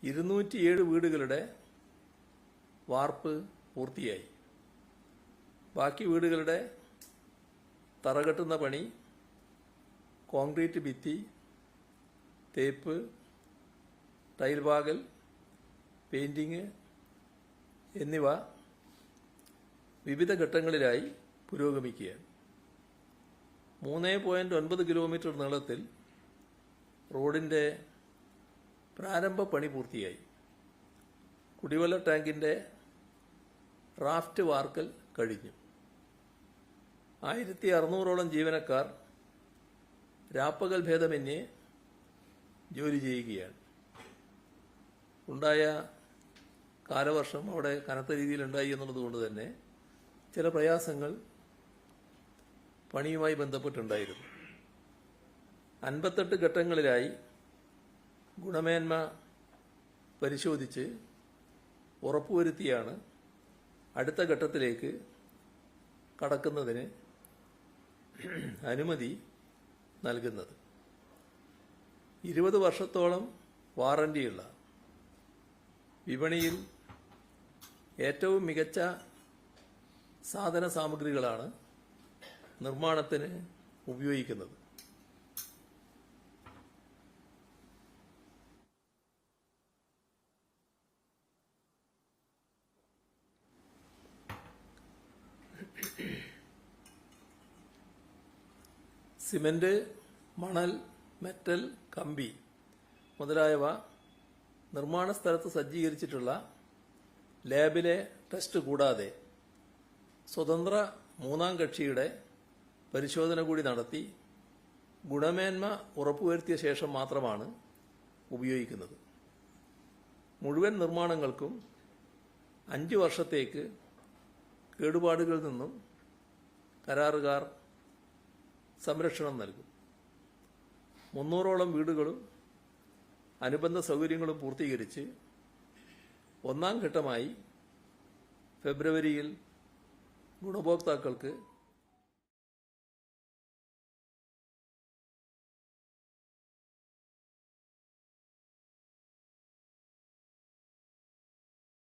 207 വീടുകളുടെ വാർപ്പ് പൂർത്തിയായി. ബാക്കി വീടുകളുടെ തറകെട്ടുന്ന പണി, കോൺക്രീറ്റ് ഭിത്തി, തേപ്പ്, ടൈൽ പാകൽ, പെയിന്റിങ് എന്നിവ വിവിധ ഘട്ടങ്ങളിലായി പുരോഗമിക്കുകയാണ്. 3.9 കിലോമീറ്റർ നീളത്തിൽ റോഡിൻ്റെ പ്രാരംഭ പണി പൂർത്തിയായി. കുടിവെള്ള ടാങ്കിൻ്റെ റാഫ്റ്റ് വാർക്കൽ കഴിഞ്ഞു. 1600ഓളം ജീവനക്കാർ രാപ്പകൽ ഭേദമന്യേ ജോലി ചെയ്യുകയാണ്. ഉണ്ടായ കാലവർഷം അവിടെ കനത്ത രീതിയിലുണ്ടായി എന്നുള്ളതുകൊണ്ട് തന്നെ ചില പ്രയാസങ്ങൾ പണിയുമായി ബന്ധപ്പെട്ടുണ്ടായിരുന്നു. 58 ഘട്ടങ്ങളിലായി ഗുണമേന്മ പരിശോധിച്ച് ഉറപ്പുവരുത്തിയാണ് അടുത്ത ഘട്ടത്തിലേക്ക് കടക്കുന്നതിന് അനുമതി നൽകുന്നത്. 20 വർഷത്തോളം വാറന്റിയുള്ള വിപണിയിൽ ഏറ്റവും മികച്ച സാധന സാമഗ്രികളാണ് നിർമ്മാണത്തിന് ഉപയോഗിക്കുന്നത്. സിമന്റ്, മണൽ, മെറ്റൽ, കമ്പി മുതലായവ നിർമ്മാണ സ്ഥലത്ത് സജ്ജീകരിച്ചിട്ടുള്ള ലാബിലെ ടെസ്റ്റ് കൂടാതെ സ്വതന്ത്ര മൂന്നാം കക്ഷിയുടെ പരിശോധന കൂടി നടത്തി ഗുണമേന്മ ഉറപ്പുവരുത്തിയ ശേഷം മാത്രമാണ് ഉപയോഗിക്കുന്നത്. മുഴുവൻ നിർമ്മാണങ്ങൾക്കും 5 വർഷത്തേക്ക് കേടുപാടുകളിൽ നിന്നും കരാറുകാർ സംരക്ഷണം നൽകും. 300ഓളം വീടുകളും അനുബന്ധ സൗകര്യങ്ങളും പൂർത്തീകരിച്ച് ഒന്നാം ഘട്ടമായി ഫെബ്രുവരിയിൽ ഗുണഭോക്താക്കൾക്ക്